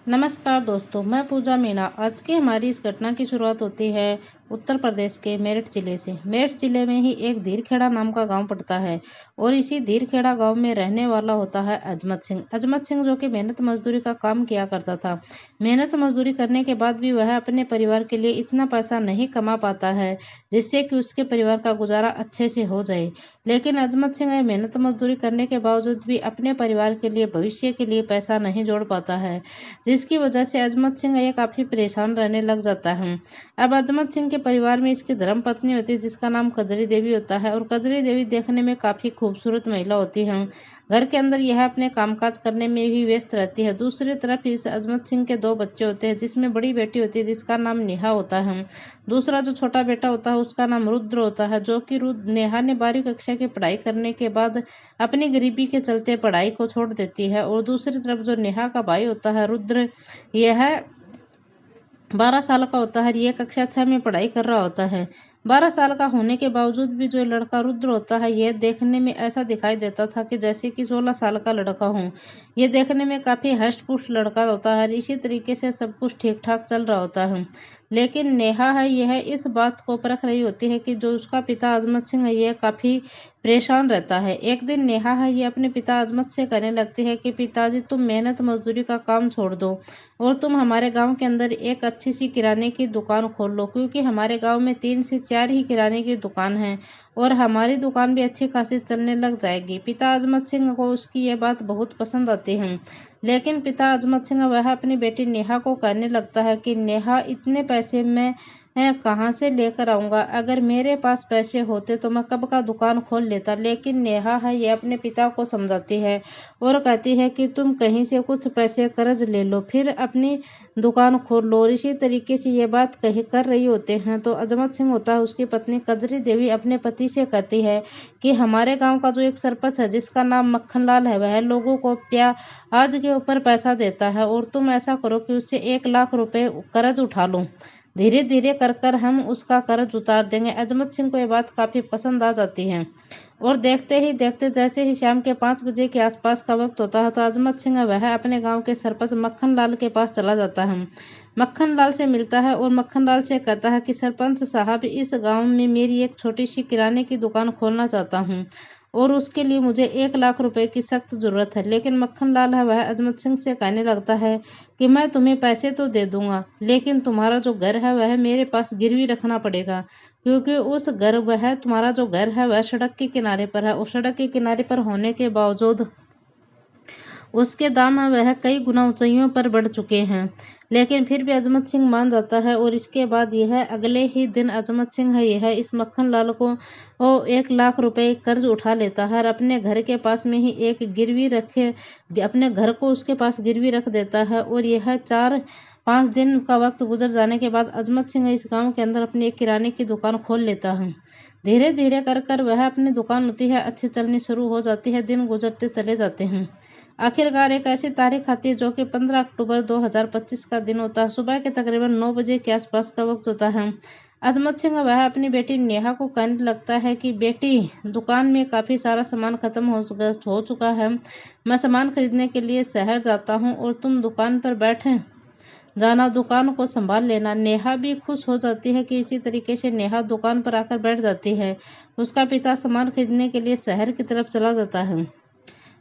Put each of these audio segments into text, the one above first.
नमस्कार दोस्तों, मैं पूजा मीणा। आज की हमारी इस घटना की शुरुआत होती है उत्तर प्रदेश के मेरठ जिले से। मेरठ जिले में ही एक धीरखेड़ा नाम का गांव पड़ता है और इसी धीरखेड़ा गांव में रहने वाला होता है अजमत सिंह। अजमत सिंह जो कि मेहनत मजदूरी का काम किया करता था। मेहनत मजदूरी करने के बाद भी वह अपने परिवार के लिए इतना पैसा नहीं कमा पाता है जिससे कि उसके परिवार का गुजारा अच्छे से हो जाए। लेकिन अजमत सिंह मेहनत मजदूरी करने के बावजूद भी अपने परिवार के लिए, भविष्य के लिए पैसा नहीं जोड़ पाता है, जिसकी वजह से अजमत सिंह ये काफी परेशान रहने लग जाता है। अब अजमत सिंह के परिवार में इसकी धर्म पत्नी होती है जिसका नाम कजरी देवी होता है और कजरी देवी देखने में काफी खूबसूरत महिला होती है। घर के अंदर यह अपने कामकाज करने में भी व्यस्त रहती है। दूसरी तरफ इस अजमत सिंह के दो बच्चे होते हैं जिसमें बड़ी बेटी होती है जिसका नाम नेहा होता है। दूसरा जो छोटा बेटा होता है उसका नाम रुद्र होता है, जो कि नेहा ने 12वीं कक्षा की पढ़ाई करने के बाद अपनी गरीबी के चलते पढ़ाई को छोड़ देती है। और दूसरी तरफ जो नेहा का भाई होता है रुद्र, यह 12 साल का होता है। ये कक्षा 6 में पढ़ाई कर रहा होता है। 12 साल का होने के बावजूद भी जो लड़का रुद्र होता है यह देखने में ऐसा दिखाई देता था कि जैसे कि 16 साल का लड़का हो। ये देखने में काफी हष्ट पुष्ट लड़का होता है। इसी तरीके से सब कुछ ठीक ठाक चल रहा होता है। लेकिन नेहा है यह इस बात को परख रही होती है कि जो उसका पिता अजमत सिंह है यह काफी परेशान रहता है। एक दिन नेहा है ये अपने पिता अजमत से कहने लगती है कि पिताजी, तुम मेहनत मजदूरी का काम छोड़ दो और तुम हमारे गांव के अंदर एक अच्छी सी किराने की दुकान खोल लो, क्योंकि हमारे गांव में 3 से 4 ही किराने की दुकान है और हमारी दुकान भी अच्छी खासी चलने लग जाएगी। पिता अजमत सिंह को उसकी यह बात बहुत पसंद आती है। लेकिन पिता अजमत सिंह वह अपनी बेटी नेहा को कहने लगता है कि नेहा, इतने पैसे मैं कहाँ से लेकर आऊँगा? अगर मेरे पास पैसे होते तो मैं कब का दुकान खोल लेता। लेकिन नेहा है ये अपने पिता को समझाती है और कहती है कि तुम कहीं से कुछ पैसे कर्ज ले लो, फिर अपनी दुकान खोल लो। और इसी तरीके से ये बात कर रही होते हैं तो अजमत सिंह होता है उसकी पत्नी कजरी देवी अपने पति से कहती है कि हमारे गांव का जो एक सरपंच है जिसका नाम मक्खन लाल है, वह लोगों को आज के ऊपर पैसा देता है और तुम ऐसा करो कि उससे 1 लाख रुपए कर्ज उठा लो। धीरे धीरे कर कर हम उसका कर्ज उतार देंगे। अजमत सिंह को ये बात काफी पसंद आ जाती है और देखते ही देखते जैसे ही शाम के 5 बजे के आसपास का वक्त होता है तो अजमत सिंह वह अपने गांव के सरपंच मक्खन लाल के पास चला जाता है। मक्खन लाल से मिलता है और मक्खन लाल से कहता है कि सरपंच साहब, इस गांव में मेरी एक छोटी सी किराने की दुकान खोलना चाहता हूँ और उसके लिए मुझे 1 लाख रुपए की सख्त जरूरत है। लेकिन मक्खन लाल है वह अजमत सिंह से कहने लगता है कि मैं तुम्हें पैसे तो दे दूंगा, लेकिन तुम्हारा जो घर है वह मेरे पास गिरवी रखना पड़ेगा, क्योंकि उस घर वह तुम्हारा जो घर है वह सड़क के किनारे पर है और सड़क के किनारे पर होने के बावजूद उसके दाम वह कई गुना ऊंचाइयों पर बढ़ चुके हैं। लेकिन फिर भी अजमत सिंह मान जाता है और इसके बाद यह अगले ही दिन अजमत सिंह है यह इस मक्खन लाल को 1 लाख रुपए कर्ज उठा लेता है और अपने घर के पास में ही एक गिरवी रखे, अपने घर को उसके पास गिरवी रख देता है। और यह 4-5 दिन का वक्त गुजर जाने के बाद अजमत सिंह इस गांव के अंदर अपनी एक किराने की दुकान खोल लेता है। धीरे धीरे कर कर वह अपनी दुकान होती है अच्छी चलनी शुरू हो जाती है। दिन गुजरते चले जाते हैं। आखिरकार एक ऐसी तारीख आती है जो कि 15 अक्टूबर 2025 का दिन होता है। सुबह के तकरीबन 9 बजे के आसपास का वक्त होता है। अजमत सिंह वह अपनी बेटी नेहा को कहने लगता है कि बेटी, दुकान में काफ़ी सारा सामान खत्म हो चुका है। मैं सामान खरीदने के लिए शहर जाता हूँ और तुम दुकान पर बैठे जाना, दुकान को संभाल लेना। नेहा भी खुश हो जाती है कि इसी तरीके से नेहा दुकान पर आकर बैठ जाती है। उसका पिता सामान खरीदने के लिए शहर की तरफ चला जाता है।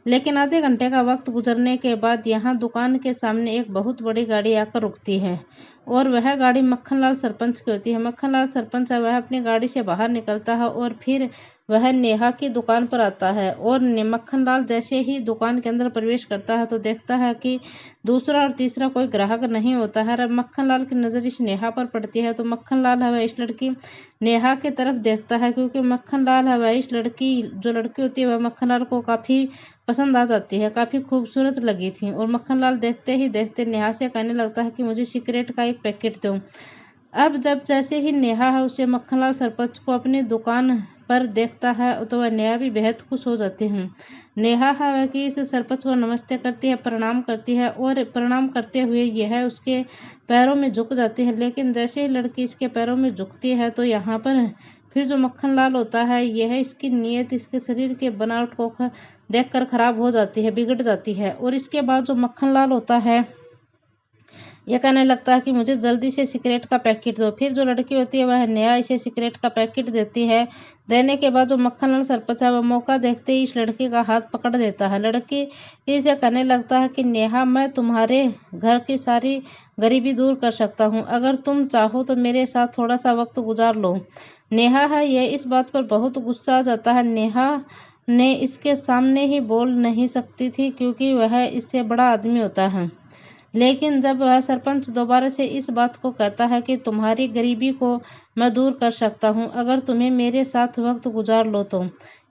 लेकिन आधे घंटे का वक्त गुजरने के बाद यहाँ दुकान के सामने एक बहुत बड़ी गाड़ी आकर रुकती है और वह गाड़ी मक्खनलाल सरपंच की होती है। मक्खनलाल सरपंच है वह अपनी गाड़ी से बाहर निकलता है और फिर वह नेहा की दुकान पर आता है और मक्खनलाल जैसे ही दुकान के अंदर प्रवेश करता है तो देखता है कि दूसरा और तीसरा कोई ग्राहक नहीं होता है। अब मक्खनलाल की नज़र इस नेहा पर पड़ती है तो मक्खनलाल है वह इस लड़की नेहा की तरफ देखता है, क्योंकि मक्खनलाल है वह इस लड़की होती है वह मक्खनलाल को काफ़ी पसंद आ जाती है, काफ़ी खूबसूरत लगी थी। और मक्खनलाल देखते ही देखते नेहा से कहने लगता है कि मुझे सिगरेट का एक पैकेट दो। अब जब जैसे ही नेहा है उसे मक्खनलाल सरपंच को अपनी दुकान पर देखता है तो वह नेहा भी बेहद खुश हो जाती है। नेहा है वह कि इस सरपंच को नमस्ते करती है, प्रणाम करती है और प्रणाम करते हुए यह उसके पैरों में झुक जाती है। लेकिन जैसे ही लड़की इसके पैरों में झुकती है तो यहाँ पर फिर जो मक्खनलाल होता है यह इसकी नीयत, इसके शरीर के बनावट को देखकर खराब हो जाती है, बिगड़ जाती है। और इसके बाद जो मक्खनलाल होता है यह कहने लगता है कि मुझे जल्दी से सिगरेट का पैकेट दो। फिर जो लड़की होती है वह नेहा इसे सिगरेट का पैकेट देती है। देने के बाद जो मक्खनलाल सरपंच है वह मौका देखते ही इस लड़की का हाथ पकड़ देता है। लड़की इसे कहने लगता है कि नेहा, मैं तुम्हारे घर की सारी गरीबी दूर कर सकता हूँ। अगर तुम चाहो तो मेरे साथ थोड़ा सा वक्त गुजार लो। नेहा है यह इस बात पर बहुत गुस्सा आ जाता है। नेहा ने इसके सामने ही बोल नहीं सकती थी क्योंकि वह इससे बड़ा आदमी होता है। लेकिन जब वह सरपंच दोबारा से इस बात को कहता है कि तुम्हारी गरीबी को मैं दूर कर सकता हूँ अगर तुम्हें मेरे साथ वक्त गुजार लो तो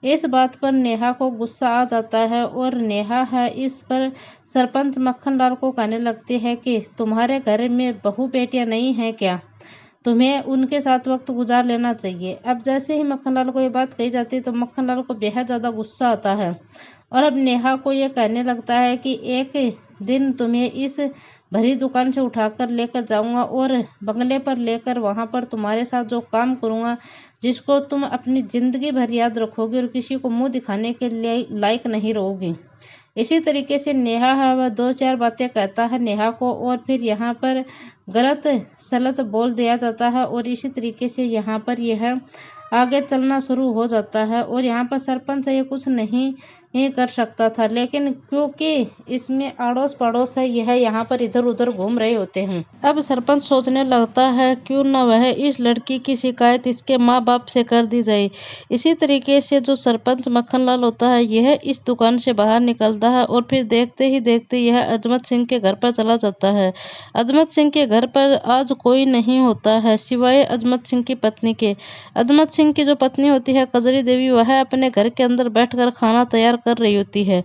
इस बात पर नेहा को गुस्सा आ जाता है और नेहा है इस पर सरपंच मक्खनलाल को कहने लगती है कि तुम्हारे घर में बहू बेटियां नहीं हैं क्या? तुम्हें उनके साथ वक्त गुजार लेना चाहिए। अब जैसे ही मक्खनलाल को ये बात कही जाती है तो मक्खनलाल को बेहद ज़्यादा गुस्सा आता है और अब नेहा को ये कहने लगता है कि एक दिन तुम्हें इस भरी दुकान से उठाकर लेकर जाऊंगा और बंगले पर लेकर वहां पर तुम्हारे साथ जो काम करूंगा जिसको तुम अपनी जिंदगी भर याद रखोगे और किसी को मुंह दिखाने के लिए लायक नहीं रहोगी। इसी तरीके से नेहा है वह दो चार बातें कहता है नेहा को और फिर यहाँ पर गलत सलत बोल दिया जाता है और इसी तरीके से यहाँ पर यह आगे चलना शुरू हो जाता है और यहाँ पर सरपंच ये कुछ नहीं कर सकता था। लेकिन क्योंकि इसमें अड़ोस पड़ोस है यह यहाँ पर इधर उधर घूम रहे होते हैं। अब सरपंच सोचने लगता है क्यों न वह इस लड़की की शिकायत इसके माँ बाप से कर दी जाए। इसी तरीके से जो सरपंच मक्खनलाल होता है यह इस दुकान से बाहर निकलता है और फिर देखते ही देखते यह अजमत सिंह के घर पर चला जाता है। अजमत सिंह के घर पर आज कोई नहीं होता है सिवाय अजमत सिंह की पत्नी के। अजमत सिंह की जो पत्नी होती है कजरी देवी वह अपने घर के अंदर बैठकर खाना तैयार कर रही होती है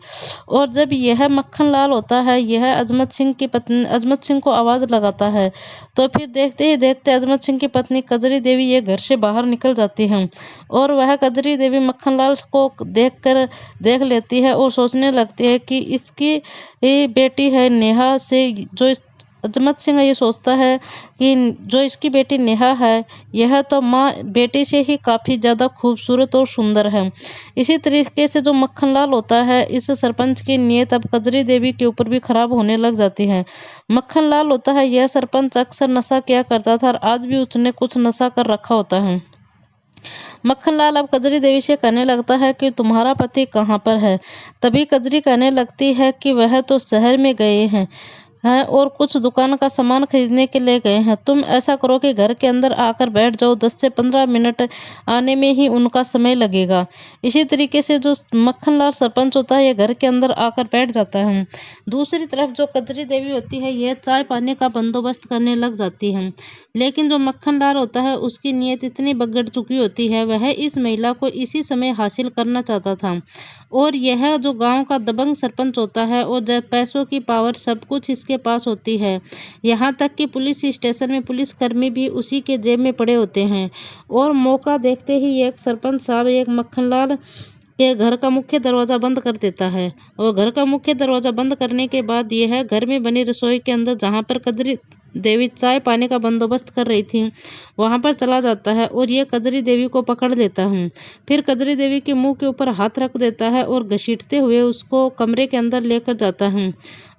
और जब यह मक्खनलाल होता है यह अजमत सिंह की पत्नी अजमत सिंह को आवाज लगाता है तो फिर देखते ही देखते अजमत सिंह की पत्नी कजरी देवी ये घर से बाहर निकल जाती है और वह कजरी देवी मक्खनलाल को देख लेती है और सोचने लगती है कि इसकी बेटी है नेहा से जो अजमत सिंह ये सोचता है कि जो इसकी बेटी नेहा है यह तो माँ बेटी से ही काफ़ी ज़्यादा खूबसूरत और सुंदर है। इसी तरीके से जो मक्खनलाल होता है इस सरपंच की नीयत अब कजरी देवी के ऊपर भी खराब होने लग जाती है। मक्खनलाल होता है यह सरपंच अक्सर नशा किया करता था और आज भी उसने कुछ नशा कर रखा होता है। मक्खनलाल अब कजरी देवी से कहने लगता है कि तुम्हारा पति कहाँ पर है। तभी कजरी कहने लगती है कि वह तो शहर में गए हैं और कुछ दुकान का सामान खरीदने के लिए गए हैं। तुम ऐसा करो कि घर के अंदर आकर बैठ जाओ, 10 से 15 मिनट आने में ही उनका समय लगेगा। इसी तरीके से जो मक्खनलाल सरपंच होता है ये घर के अंदर आकर बैठ जाता है। दूसरी तरफ जो कजरी देवी होती है यह चाय पानी का बंदोबस्त करने लग जाती है। लेकिन जो मक्खनलाल होता है उसकी नीयत इतनी बिगड़ चुकी होती है वह इस महिला को इसी समय हासिल करना चाहता था और यह जो गांव का दबंग सरपंच होता है और जब पैसों की पावर सब कुछ इसके पास होती है, यहाँ तक कि पुलिस स्टेशन में पुलिसकर्मी भी उसी के जेब में पड़े होते हैं। और मौका देखते ही एक सरपंच साहब एक मक्खनलाल के घर का मुख्य दरवाज़ा बंद कर देता है और घर का मुख्य दरवाज़ा बंद करने के बाद यह घर में बनी रसोई के अंदर जहाँ पर कजरी देवी चाय पानी का बंदोबस्त कर रही थी वहां पर चला जाता है और ये कजरी देवी को पकड़ लेता है। फिर कजरी देवी के मुंह के ऊपर हाथ रख देता है और घसीटते हुए उसको कमरे के अंदर लेकर जाता है।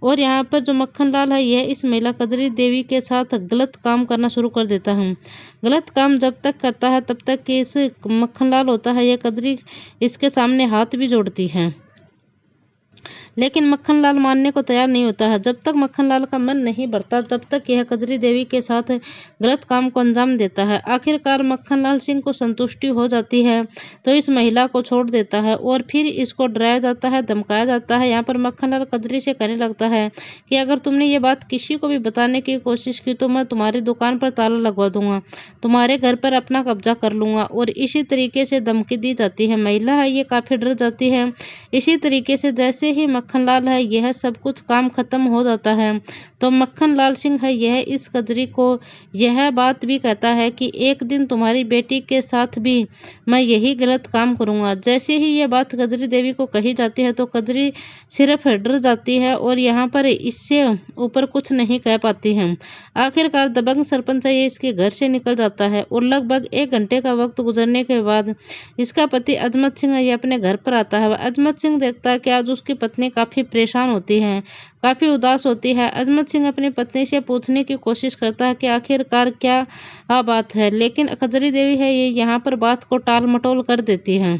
और यहाँ पर जो मक्खनलाल है यह इस महिला कजरी देवी के साथ गलत काम करना शुरू कर देता है। गलत काम जब तक करता है तब तक कि इस मक्खनलाल होता है यह कजरी इसके सामने हाथ भी जोड़ती है, लेकिन मक्खनलाल मानने को तैयार नहीं होता है। जब तक मक्खनलाल का मन नहीं भरता तब तक यह कजरी देवी के साथ गलत काम को अंजाम देता है। आखिरकार मक्खनलाल सिंह को संतुष्टि हो जाती है तो इस महिला को छोड़ देता है और फिर इसको डराया जाता है, धमकाया जाता है। यहाँ पर मक्खनलाल कजरी से कहने लगता है कि अगर तुमने ये बात किसी को भी बताने की कोशिश की तो मैं तुम्हारी दुकान पर ताला लगवा दूंगा, तुम्हारे घर पर अपना कब्जा कर लूंगा और इसी तरीके से धमकी दी जाती है। महिला है ये काफ़ी डर जाती है। इसी तरीके से जैसे ही मक्खनलाल है यह सब कुछ काम खत्म हो जाता है तो मक्खनलाल सिंह है यह इस कजरी को यह बात भी कहता है कि एक दिन तुम्हारी बेटी के साथ भी मैं यही गलत काम करूंगा। जैसे ही यह बात कजरी देवी को कही जाती है तो कजरी सिर्फ डर जाती है और यहाँ पर इससे ऊपर कुछ नहीं कह पाती है। आखिरकार दबंग सरपंच ये इसके घर से निकल जाता है और लगभग 1 घंटे का वक्त गुजरने के बाद इसका पति अजमत सिंह ये अपने घर पर आता है। अजमत सिंह देखता है कि आज उसकी पत्नी काफ़ी परेशान होती है, काफ़ी उदास होती है। अजमत सिंह अपनी पत्नी से पूछने की कोशिश करता है कि आखिरकार क्या बात है, लेकिन खजरी देवी है ये यहाँ पर बात को टाल मटोल कर देती है।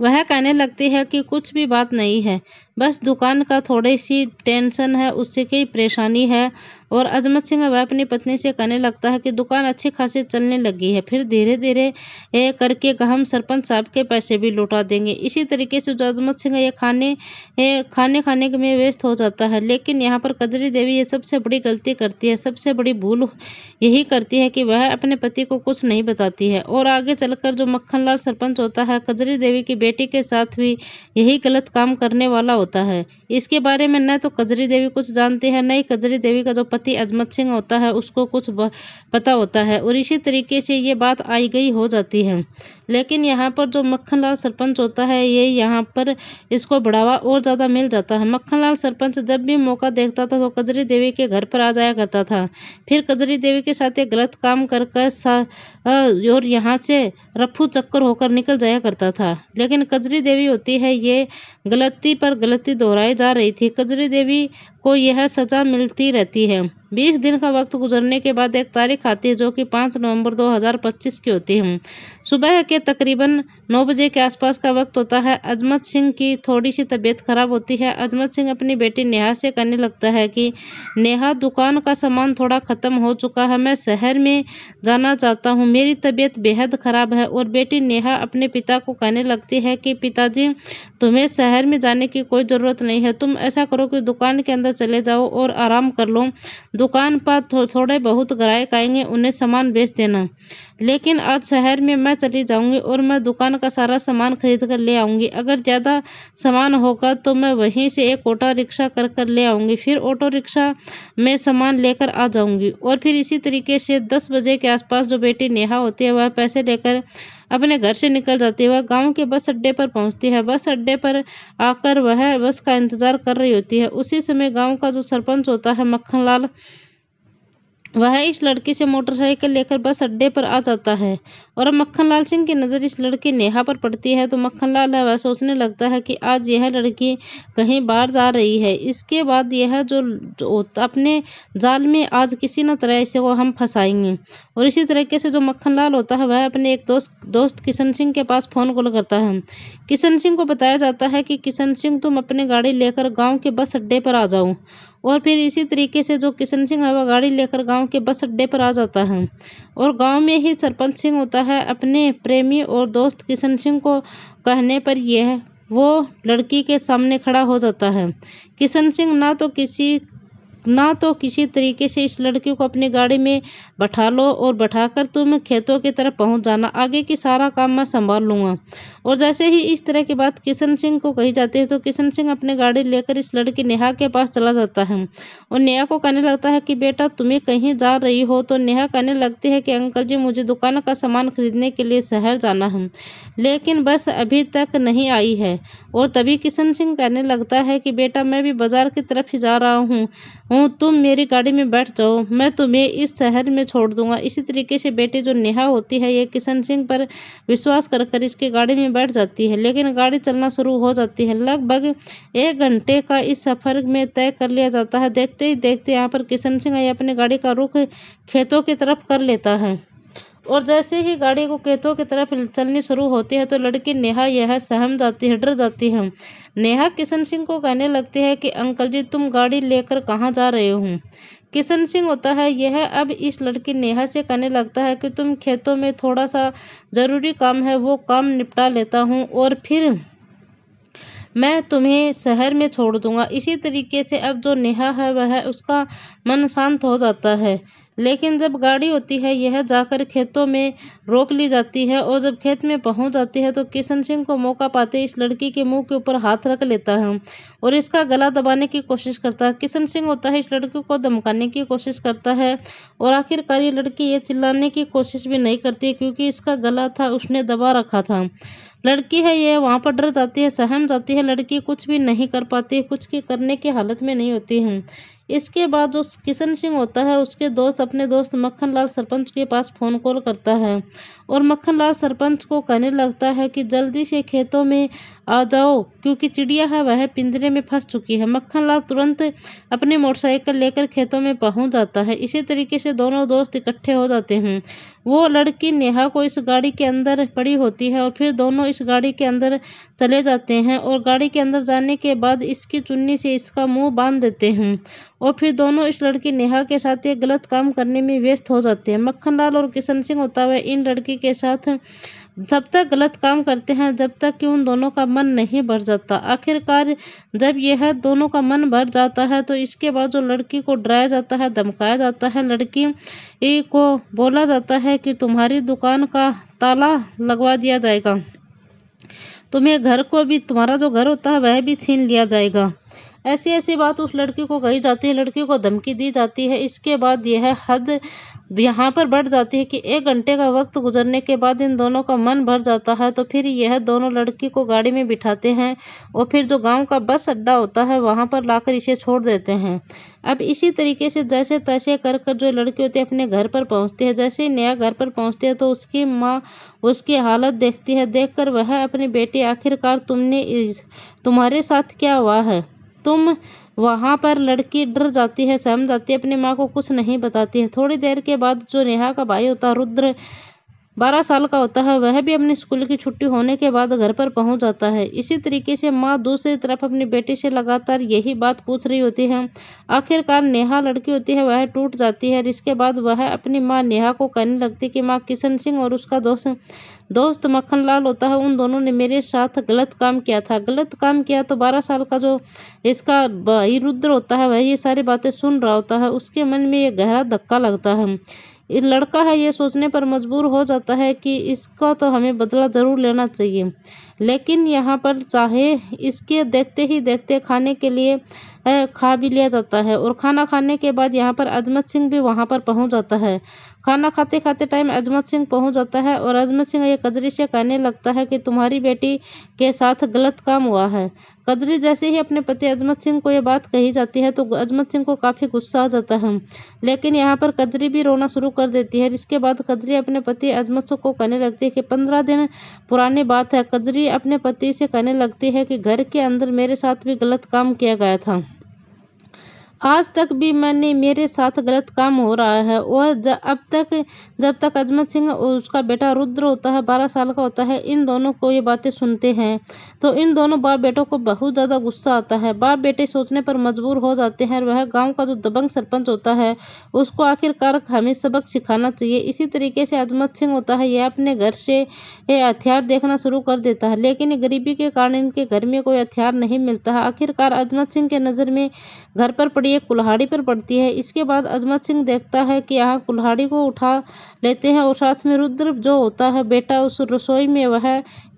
वह कहने लगती है कि कुछ भी बात नहीं है, बस दुकान का थोड़ी सी टेंशन है, उससे की परेशानी है। और अजमत सिंह वह अपनी पत्नी से कहने लगता है कि दुकान अच्छी खासी चलने लगी है, फिर धीरे धीरे करके हम सरपंच साहब के पैसे भी लौटा देंगे। इसी तरीके से जो अजमत सिंह ये खाने में व्यस्त हो जाता है। लेकिन यहाँ पर कजरी देवी ये सबसे बड़ी गलती करती है, सबसे बड़ी भूल यही करती है कि वह अपने पति को कुछ नहीं बताती है। और आगे चलकर जो मक्खनलाल सरपंच होता है, कजरी देवी की बेटी के साथ भी यही गलत काम करने वाला होता है। इसके बारे में न तो कजरी देवी कुछ जानती है, न ही कजरी देवी का जो पति अजमत सिंह होता है उसको कुछ पता होता है। और इसी तरीके से ये बात आई गई हो जाती है। लेकिन यहाँ पर जो मक्खनलाल सरपंच होता है, ये यहाँ पर इसको बढ़ावा और ज़्यादा मिल जाता है। मक्खनलाल सरपंच जब भी मौका देखता था तो कजरी देवी के घर पर आ जाया करता था, फिर कजरी देवी के साथ एक गलत काम कर और यहाँ से रफू चक्कर होकर निकल जाया करता था। लेकिन कजरी देवी होती है ये गलती पर गलती दोहराई जा रही थी। कजरी देवी को यह सजा मिलती रहती है। 20 दिन का वक्त गुजरने के बाद एक तारीख आती है जो कि 5 नवंबर 2025 की होती है। सुबह के तकरीबन 9 बजे के आसपास का वक्त होता है। अजमत सिंह की थोड़ी सी तबीयत खराब होती है। अजमत सिंह अपनी बेटी नेहा से कहने लगता है कि नेहा, दुकान का सामान थोड़ा ख़त्म हो चुका है, मैं शहर में जाना चाहता हूँ, मेरी तबीयत बेहद ख़राब है। और बेटी नेहा अपने पिता को कहने लगती है कि पिताजी, तुम्हें शहर में जाने की कोई ज़रूरत नहीं है, तुम ऐसा करो कि दुकान के अंदर चले जाओ और आराम कर लो। दुकान पर थोड़े बहुत ग्राहक आएंगे, उन्हें सामान बेच देना। लेकिन आज शहर में मैं चली जाऊंगी और मैं दुकान का सारा सामान खरीद कर ले आऊंगी। अगर ज़्यादा सामान होगा तो मैं वहीं से एक ऑटो रिक्शा कर ले आऊंगी, फिर ऑटो रिक्शा में सामान लेकर आ जाऊंगी। और फिर इसी तरीके से 10 बजे के आसपास जो बेटी नेहा होती है वह पैसे लेकर अपने घर से निकल जाती है। वह गांव के बस अड्डे पर पहुंचती है। बस अड्डे पर आकर वह बस का इंतजार कर रही होती है। उसी समय गांव का जो सरपंच होता है मक्खनलाल, वह इस लड़की से मोटरसाइकिल लेकर बस अड्डे पर आ जाता है। और अब मक्खनलाल सिंह की नज़र इस लड़की नेहा पर पड़ती है तो मक्खनलाल वह सोचने लगता है कि आज यह लड़की कहीं बाहर जा रही है। इसके बाद यह जो अपने जाल में आज किसी न तरह इसे को हम फंसाएंगे। और इसी तरीके से जो मक्खनलाल होता है वह अपने एक दोस्त किशन सिंह के पास फ़ोन कॉल करता है। किशन सिंह को बताया जाता है कि किशन सिंह, तुम अपनी गाड़ी लेकर गाँव के बस अड्डे पर आ जाओ। और फिर इसी तरीके से जो किशन सिंह है वह गाड़ी लेकर गांव के बस अड्डे पर आ जाता है। और गांव में ही सरपंच सिंह होता है अपने प्रेमी और दोस्त किशन सिंह को कहने पर यह वो लड़की के सामने खड़ा हो जाता है। किशन सिंह ना तो किसी तरीके से इस लड़की को अपनी गाड़ी में बैठा लो और बैठाकर तुम खेतों की तरफ पहुंच जाना, आगे की सारा काम मैं संभाल लूँगा। और जैसे ही इस तरह की बात किशन सिंह को कही जाती है तो किशन सिंह अपनी गाड़ी लेकर इस लड़की नेहा के पास चला जाता है और नेहा को कहने लगता है कि बेटा, तुम्हें कहीं जा रही हो? तो नेहा कहने लगती है कि अंकल जी, मुझे दुकान का सामान खरीदने के लिए शहर जाना है, लेकिन बस अभी तक नहीं आई है। और तभी किशन सिंह कहने लगता है कि बेटा, मैं भी बाजार की तरफ ही जा रहा हूँ, तुम मेरी गाड़ी में बैठ जाओ, मैं तुम्हें इस शहर में छोड़ दूंगा। इसी तरीके से बेटी जो नेहा होती है ये किशन सिंह पर विश्वास कर इसकी गाड़ी में बैठ जाती है। लेकिन गाड़ी चलना शुरू हो जाती है। लगभग 1 घंटे का इस सफर में तय कर लिया जाता है। देखते ही देखते यहाँ पर किशन सिंह अपनी गाड़ी का रुख खेतों की तरफ कर लेता है। और जैसे ही गाड़ी को खेतों की तरफ चलनी शुरू होती है तो लड़की नेहा यह सहम जाती है, डर जाती है। नेहा किशन सिंह को कहने लगती है कि अंकल जी, तुम गाड़ी लेकर कहाँ जा रहे हो? किशन सिंह होता है यह अब इस लड़की नेहा से कहने लगता है कि तुम खेतों में थोड़ा सा ज़रूरी काम है, वो काम निपटा लेता हूँ और फिर मैं तुम्हें शहर में छोड़ दूंगा। इसी तरीके से अब जो नेहा है वह उसका मन शांत हो जाता है। लेकिन जब गाड़ी होती है यह जाकर खेतों में रोक ली जाती है और जब खेत में पहुंच जाती है तो किशन सिंह को मौका पाते इस लड़की के मुंह के ऊपर हाथ रख लेता है और इसका गला दबाने की कोशिश करता है। किशन सिंह होता है इस लड़की को धमकाने की कोशिश करता है और आखिरकार ये लड़की ये चिल्लाने की कोशिश भी नहीं करती क्योंकि इसका गला था उसने दबा रखा था। लड़की है ये वहाँ पर डर जाती है, सहम जाती है। लड़की कुछ भी नहीं कर पाती, कुछ की करने की हालत में नहीं होती है। इसके बाद जो किशन सिंह होता है उसके दोस्त अपने दोस्त मक्खनलाल सरपंच के पास फ़ोन कॉल करता है और मक्खनलाल सरपंच को कहने लगता है कि जल्दी से खेतों में आ जाओ, क्योंकि चिड़िया है वह पिंजरे में फंस चुकी है। मक्खनलाल तुरंत अपनी मोटरसाइकिल लेकर खेतों में पहुंच जाता है। इसी तरीके से दोनों दोस्त इकट्ठे हो जाते हैं। वो लड़की नेहा को इस गाड़ी के अंदर पड़ी होती है और फिर दोनों इस गाड़ी के अंदर चले जाते हैं और गाड़ी के अंदर जाने के बाद इसकी चुन्नी से इसका मुंह बांध देते हैं और फिर दोनों इस लड़की नेहा के साथ एक गलत काम करने में व्यस्त हो जाते हैं। मक्खनलाल और किशन सिंह होता है इन लड़की के साथ तब तक गलत काम करते हैं जब तक कि उन दोनों का मन नहीं भर जाता। आखिरकार जब यह दोनों का मन भर जाता है तो इसके बाद जो लड़की को डराया जाता है, धमकाया जाता है, लड़की को बोला जाता है कि तुम्हारी दुकान का ताला लगवा दिया जाएगा, तुम्हें घर को भी, तुम्हारा जो घर होता है वह भी छीन लिया जाएगा। ऐसी ऐसी बात उस लड़की को कही जाती है, लड़की को धमकी दी जाती है। इसके बाद यह हद यहाँ पर बढ़ जाती है कि 1 घंटे का वक्त गुजरने के बाद इन दोनों का मन भर जाता है तो फिर यह दोनों लड़की को गाड़ी में बिठाते हैं और फिर जो गांव का बस अड्डा होता है वहां पर लाकर इसे छोड़ देते हैं। अब इसी तरीके से जैसे तैसे कर कर जो लड़की होती है अपने घर पर पहुंचती है। जैसे ही नया घर पर पहुंचती है तो उसकी माँ उसकी हालत देखती है। देखकर वह अपनी बेटी, आखिरकार तुम्हारे साथ क्या हुआ है, तुम वहां पर लड़की डर जाती है, सहम जाती है, अपनी माँ को कुछ नहीं बताती है। थोड़ी देर के बाद जो नेहा का भाई होता है रुद्र, 12 साल का होता है, वह भी अपनी स्कूल की छुट्टी होने के बाद घर पर पहुंच जाता है। इसी तरीके से माँ दूसरी तरफ अपनी बेटी से लगातार यही बात पूछ रही होती है। आखिरकार नेहा लड़की होती है वह टूट जाती है। इसके बाद वह अपनी माँ नेहा को कहने लगती है कि माँ, किशन सिंह और उसका दोस्त मक्खनलाल होता है, उन दोनों ने मेरे साथ गलत काम किया था। गलत काम किया तो 12 साल का जो इसका भाई रुद्र होता है वह ये सारी बातें सुन रहा होता है। उसके मन में ये गहरा धक्का लगता है। ये लड़का है ये सोचने पर मजबूर हो जाता है कि इसका तो हमें बदला जरूर लेना चाहिए। लेकिन यहाँ पर चाहे इसके देखते ही देखते खाने के लिए खा भी लिया जाता है और खाना खाने के बाद यहाँ पर अजमत सिंह भी वहाँ पर पहुँच जाता है। खाना खाते खाते टाइम अजमत सिंह पहुँच जाता है और अजमत सिंह ये कजरी से कहने लगता है कि तुम्हारी बेटी के साथ गलत काम हुआ है। कजरी जैसे ही अपने पति अजमत सिंह को ये बात कही जाती है तो अजमत सिंह को काफ़ी गुस्सा आ जाता है। लेकिन यहाँ पर कजरी भी रोना शुरू कर देती है। इसके बाद कजरी अपने पति अजमत सिंह को कहने लगती है कि 15 दिन पुरानी बात है। कजरी अपने पति से कहने लगती है कि घर के अंदर मेरे साथ भी गलत काम किया गया था, आज तक भी मेरे साथ गलत काम हो रहा है और जब तक अजमत सिंह और उसका बेटा रुद्र होता है 12 साल का होता है, इन दोनों को ये बातें सुनते हैं तो इन दोनों बाप बेटों को बहुत ज़्यादा गुस्सा आता है। बाप बेटे सोचने पर मजबूर हो जाते हैं। वह गांव का जो दबंग सरपंच होता है उसको आखिरकार हमें सबक सिखाना चाहिए। इसी तरीके से अजमत सिंह होता है यह अपने घर से हथियार देखना शुरू कर देता है, लेकिन गरीबी के कारण इनके घर में कोई हथियार नहीं मिलता है। आखिरकार अजमत सिंह के नज़र में घर पर पड़ी एक कुल्हाड़ी पर पड़ती है। इसके बाद अजमत सिंह देखता है कि यहाँ कुल्हाड़ी को उठा लेते हैं और साथ में रुद्र जो होता है बेटा उस रसोई में वह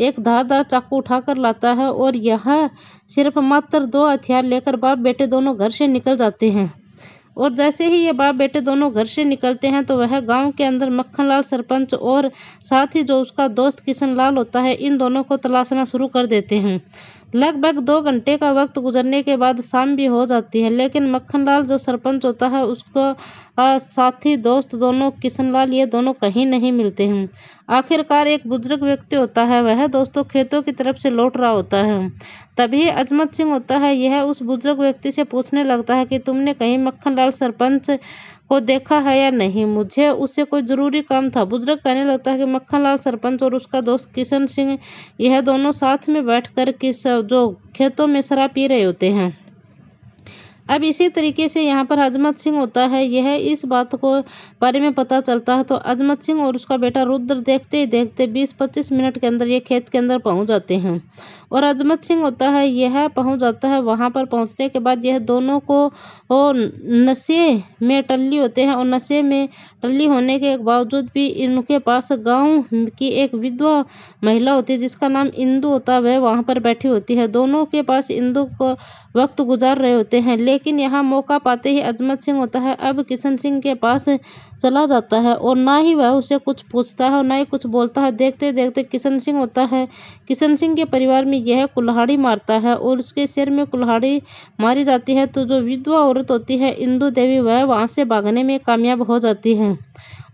एक धारदार चाकू उठाकर लाता है और यह सिर्फ मात्र 2 हथियार लेकर बाप बेटे दोनों घर से निकल जाते हैं। और जैसे ही ये बाप बेटे दोनों घर से निकलते हैं तो वह गांव के अंदर मक्खनलाल सरपंच और साथ ही जो उसका दोस्त किशन लाल होता है इन दोनों को तलाशना शुरू कर देते हैं। लगभग 2 घंटे का वक्त गुजरने के बाद शाम भी हो जाती है, लेकिन मक्खनलाल जो सरपंच होता है उसको साथी दोस्त दोनों किशनलाल ये दोनों कहीं नहीं मिलते हैं। आखिरकार एक बुजुर्ग व्यक्ति होता है वह दोस्तों खेतों की तरफ से लौट रहा होता है। तभी अजमत सिंह होता है यह उस बुजुर्ग व्यक्ति से पूछने लगता है कि तुमने कहीं मक्खनलाल सरपंच को देखा है या नहीं, मुझे उससे कोई जरूरी काम था। बुजुर्ग कहने लगता है कि मक्खनलाल सरपंच और उसका दोस्त किशन सिंह यह दोनों साथ में बैठकर जो खेतों में शराब पी रहे होते हैं। अब इसी तरीके से यहाँ पर अजमत सिंह होता है यह इस बात को बारे में पता चलता है तो अजमत सिंह और उसका बेटा रुद्र देखते ही देखते 20-25 मिनट के अंदर ये खेत के अंदर पहुँच जाते हैं और अजमत सिंह होता है यह पहुँच जाता है। वहाँ पर पहुँचने के बाद यह दोनों को नशे में टल्ली होते हैं और नशे में टल्ली होने के बावजूद भी इनके पास गाँव की एक विधवा महिला होती है जिसका नाम इंदु होता है, वह वहाँ पर बैठी होती है। दोनों के पास इंदु को वक्त गुजार रहे होते हैं, लेकिन यहाँ मौका पाते ही अजमत सिंह होता है अब किशन सिंह के पास चला जाता है और ना ही वह उसे कुछ पूछता है और ना ही कुछ बोलता है। देखते देखते किशन सिंह होता है किशन सिंह के परिवार में यह कुल्हाड़ी मारता है और उसके सिर में कुल्हाड़ी मारी जाती है तो जो विधवा औरत होती है इंदु देवी वह वहाँ से भागने में कामयाब हो जाती है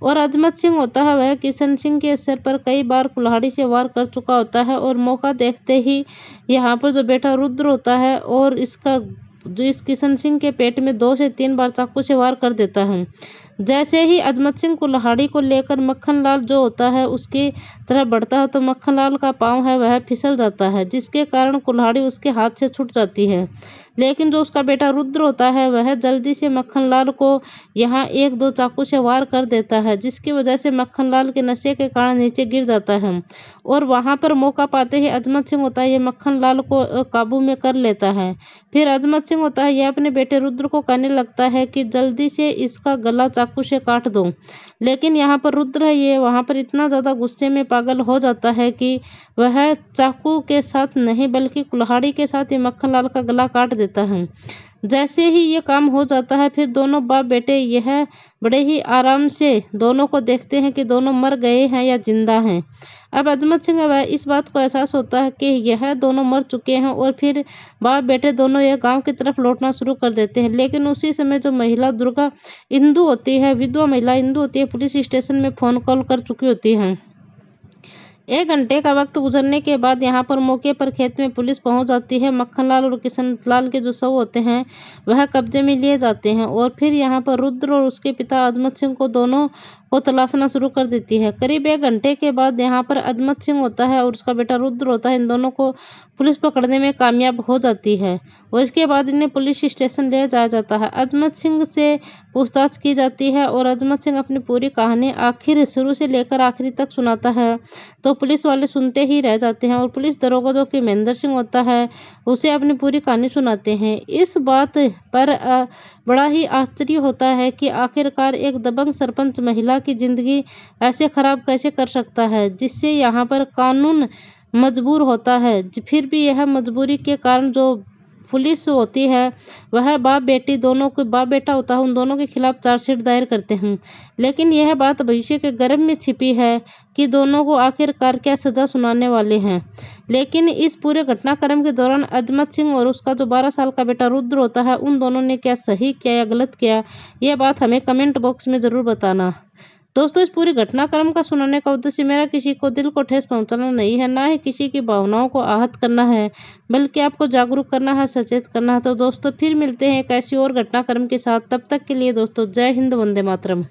और अजमत सिंह होता है वह किशन सिंह के सिर पर कई बार कुल्हाड़ी से वार कर चुका होता है और मौका देखते ही यहाँ पर जो बेटा रुद्र होता है और इस किशन सिंह के पेट में 2 से 3 बार चाकू से वार कर देता है। जैसे ही अजमत सिंह कुल्हाड़ी को लेकर मक्खन लाल जो होता है उसकी तरफ बढ़ता है तो मक्खन लाल का पाँव है वह फिसल जाता है, जिसके कारण कुल्हाड़ी उसके हाथ से छूट जाती है। लेकिन जो उसका बेटा रुद्र होता है वह जल्दी से मक्खन लाल को यहाँ 1-2 चाकू से वार कर देता है, जिसकी वजह से मक्खन लाल के नशे के कारण नीचे गिर जाता है। और वहां पर मौका पाते ही अजमत सिंह होता है ये मक्खन लाल को काबू में कर लेता है। फिर अजमत सिंह होता है यह अपने बेटे रुद्र को कहने लगता है कि जल्दी से इसका गला चाकू से काट दो। लेकिन यहाँ पर रुद्र है ये वहाँ पर इतना ज़्यादा गुस्से में पागल हो जाता है कि वह चाकू के साथ नहीं बल्कि कुल्हाड़ी के साथ ही मक्खन लाल का गला काट देता है। जैसे ही ये काम हो जाता है फिर दोनों बाप बेटे यह बड़े ही आराम से दोनों को देखते हैं कि दोनों मर गए हैं या जिंदा हैं। अब अजमत सिंह वह इस बात को एहसास होता है कि यह दोनों मर चुके हैं और फिर बाप बेटे दोनों यह गांव की तरफ लौटना शुरू कर देते हैं। लेकिन उसी समय जो महिला दुर्गा इंदु होती है, विधवा महिला इंदु होती है, पुलिस स्टेशन में फोन कॉल कर चुकी होती है। 1 घंटे का वक्त गुजरने के बाद यहाँ पर मौके पर खेत में पुलिस पहुंच जाती है। मक्खन लाल और किशन लाल के जो शव होते हैं वह कब्जे में लिए जाते हैं और फिर यहाँ पर रुद्र और उसके पिता अजमत सिंह को दोनों को तलाशना शुरू कर देती है। करीब 1 घंटे के बाद यहाँ पर अजमत सिंह होता है और उसका बेटा रुद्र होता है, इन दोनों को पुलिस पकड़ने में कामयाब हो जाती है और इसके बाद इन्हें पुलिस स्टेशन ले जाया जाता है। अजमत सिंह से पूछताछ की जाती है और अजमत सिंह अपनी पूरी कहानी आखिर शुरू से लेकर आखिरी तक सुनाता है तो पुलिस वाले सुनते ही रह जाते हैं और पुलिस दरोगा जो कि महेंद्र सिंह होता है उसे अपनी पूरी कहानी सुनाते हैं। इस बात पर बड़ा ही आश्चर्य होता है कि आखिरकार एक दबंग सरपंच महिला की जिंदगी ऐसे खराब कैसे कर सकता है, जिससे यहाँ पर कानून मजबूर होता है। फिर भी यह मजबूरी के कारण जो पुलिस होती है वह बाप बेटी दोनों को बाप बेटा होता है उन दोनों के खिलाफ चार्जशीट दायर करते हैं। लेकिन यह बात भविष्य के गर्भ में छिपी है कि दोनों को आखिरकार क्या सजा सुनाने वाले हैं। लेकिन इस पूरे घटनाक्रम के दौरान अजमत सिंह और उसका जो 12 साल का बेटा रुद्र होता है उन दोनों ने क्या सही किया या गलत किया, यह बात हमें कमेंट बॉक्स में ज़रूर बताना। दोस्तों इस पूरे घटनाक्रम का सुनाने का उद्देश्य मेरा किसी को दिल को ठेस पहुंचाना नहीं है, ना ही किसी की भावनाओं को आहत करना है, बल्कि आपको जागरूक करना है, सचेत करना है। तो दोस्तों फिर मिलते हैं एक ऐसी और घटनाक्रम के साथ। तब तक के लिए दोस्तों जय हिंद, वंदे मातरम।